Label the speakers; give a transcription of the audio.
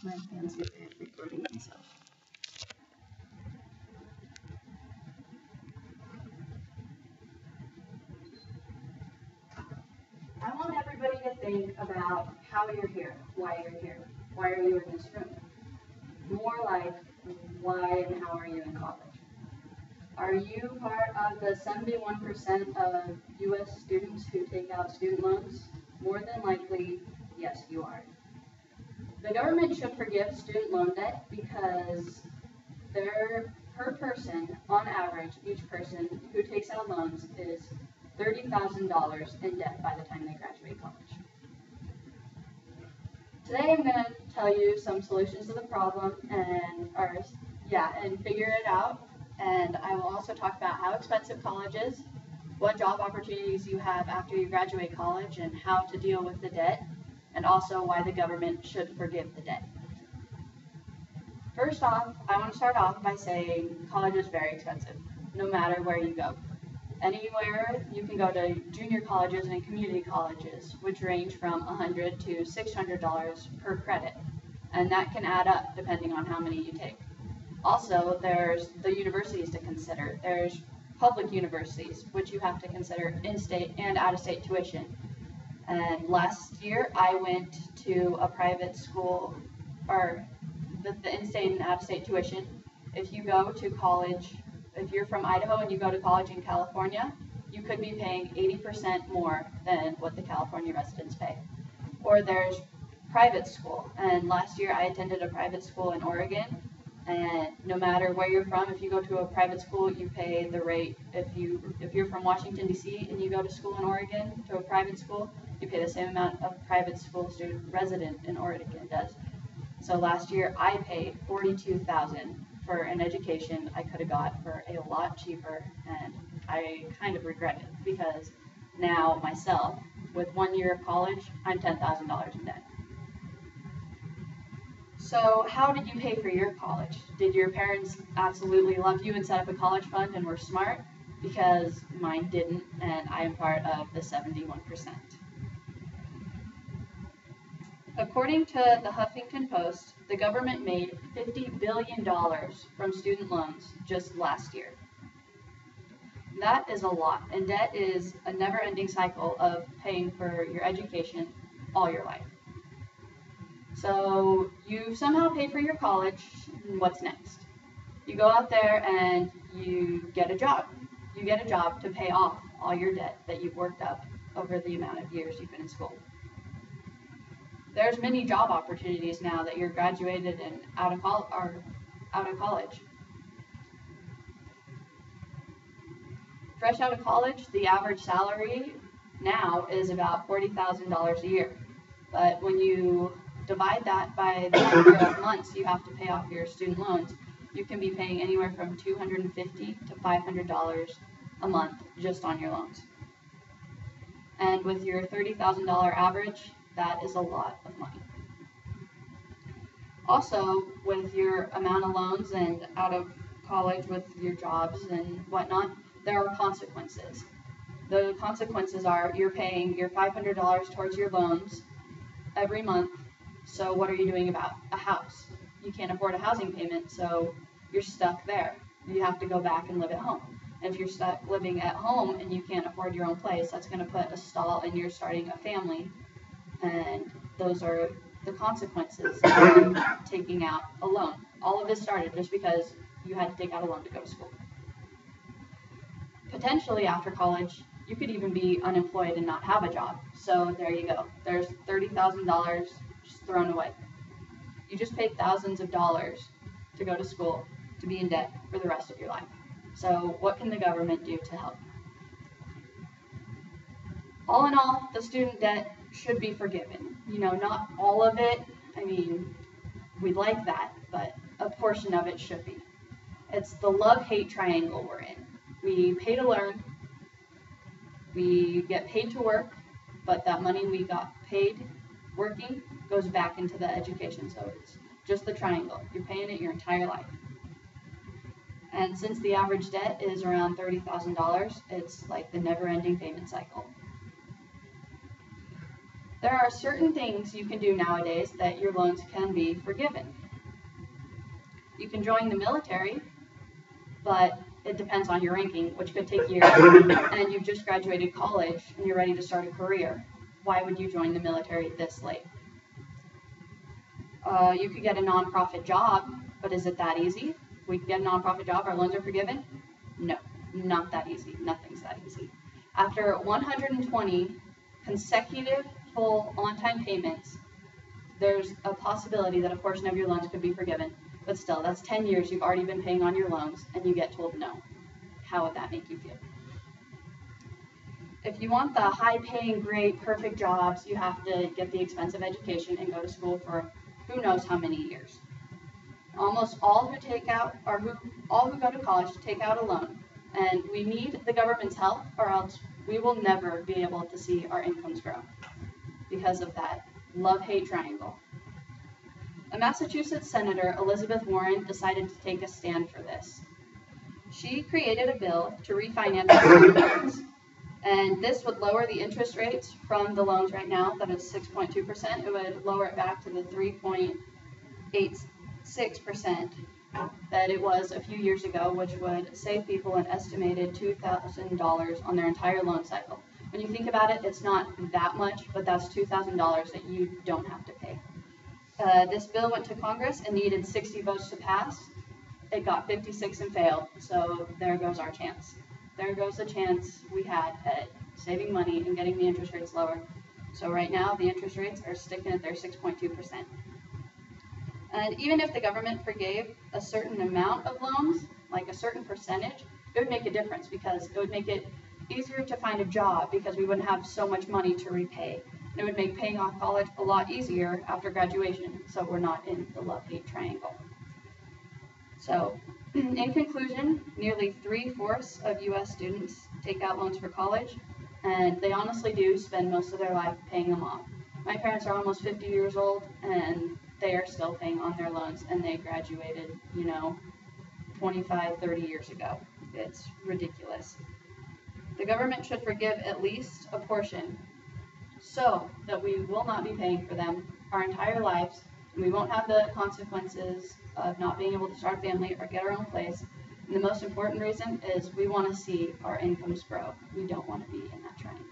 Speaker 1: My hands get bad recording myself. I want everybody to think about how you're here, why you're here. Why are you in this room? More like, why and how are you in college? Are you part of the 71% of U.S. students who take out student loans? More than likely, yes, you are. The government should forgive student loan debt because per person, on average, each person who takes out loans is $30,000 in debt by the time they graduate college. Today I'm going to tell you some solutions to the problem and figure it out. And I will also talk about how expensive college is, what job opportunities you have after you graduate college, and how to deal with the debt, and also why the government should forgive the debt. First off, I want to start off by saying college is very expensive, no matter where you go. Anywhere you can go to junior colleges and community colleges, which range from $100 to $600 per credit, and that can add up depending on how many you take. Also, there's the universities to consider. There's public universities, which you have to consider in-state and out-of-state tuition. And last year, I went to a private school, or the in-state and out-of-state tuition. If you go to college, if you're from Idaho and you go to college in California, you could be paying 80% more than what the California residents pay. Or there's private school, and last year I attended a private school in Oregon, and no matter where you're from, if you go to a private school, you pay the rate. If you're from Washington, D.C., and you go to school in Oregon, to a private school, you pay the same amount of private school student resident in Oregon does. So last year, I paid $42,000 for an education I could have got for a lot cheaper, and I kind of regret it because now myself, with 1 year of college, I'm $10,000 in debt. So how did you pay for your college? Did your parents absolutely love you and set up a college fund and were smart? Because mine didn't, and I am part of the 71%. According to the Huffington Post, the government made $50 billion from student loans just last year. That is a lot, and debt is a never-ending cycle of paying for your education all your life. So you somehow pay for your college, and what's next? You go out there and you get a job. You get a job to pay off all your debt that you've worked up over the amount of years you've been in school. There's many job opportunities now that you're graduated and out of college. Fresh out of college, the average salary now is about $40,000 a year. But when you divide that by the number of months you have to pay off your student loans, you can be paying anywhere from $250 to $500 a month just on your loans. And with your $30,000 average, that is a lot of money. Also, with your amount of loans and out of college with your jobs and whatnot, there are consequences. The consequences are you're paying your $500 towards your loans every month. So what are you doing about a house? You can't afford a housing payment, so you're stuck there. You have to go back and live at home. And if you're stuck living at home and you can't afford your own place, that's going to put a stall in your starting a family. And those are the consequences of taking out a loan. All of this started just because you had to take out a loan to go to school. Potentially after college, you could even be unemployed and not have a job. So there you go. There's $30,000 just thrown away. You just paid thousands of dollars to go to school to be in debt for the rest of your life. So what can the government do to help? All in all, the student debt should be forgiven. You know, not all of it. I mean, we'd like that, but a portion of it should be. It's the love-hate triangle we're in. We pay to learn, we get paid to work, but that money we got paid working goes back into the education. So it's just the triangle. You're paying it your entire life. And since the average debt is around $30,000, it's like the never-ending payment cycle. There are certain things you can do nowadays that your loans can be forgiven. You can join the military, but it depends on your ranking, which could take years, and you've just graduated college and you're ready to start a career. Why would you join the military this late? You could get a nonprofit job, but is it that easy? If we get a nonprofit job, our loans are forgiven? No, not that easy. Nothing's that easy. After 120 consecutive full on-time payments, there's a possibility that a portion of your loans could be forgiven. But still, that's 10 years you've already been paying on your loans, and you get told no. How would that make you feel? If you want the high-paying, great, perfect jobs, you have to get the expensive education and go to school for who knows how many years. Almost all who go to college take out a loan, and we need the government's help, or else we will never be able to see our incomes grow because of that love-hate triangle. A Massachusetts Senator, Elizabeth Warren, decided to take a stand for this. She created a bill to refinance student loans, and this would lower the interest rates from the loans right now that is 6.2%. It would lower it back to the 3.86% that it was a few years ago, which would save people an estimated $2,000 on their entire loan cycle. When you think about it, it's not that much, but that's $2,000 that you don't have to pay. This bill went to Congress and needed 60 votes to pass. It got 56 and failed, so there goes our chance. There goes the chance we had at saving money and getting the interest rates lower. So right now, the interest rates are sticking at their 6.2%. And even if the government forgave a certain amount of loans, like a certain percentage, it would make a difference because it would make it easier to find a job because we wouldn't have so much money to repay. It would make paying off college a lot easier after graduation, so we're not in the love-hate triangle. So, in conclusion, nearly 3/4 of U.S. students take out loans for college, and they honestly do spend most of their life paying them off. My parents are almost 50 years old, and they are still paying on their loans, and they graduated, 25, 30 years ago. It's ridiculous. The government should forgive at least a portion so that we will not be paying for them our entire lives, and we won't have the consequences of not being able to start a family or get our own place. And the most important reason is we want to see our incomes grow. We don't want to be in that triangle.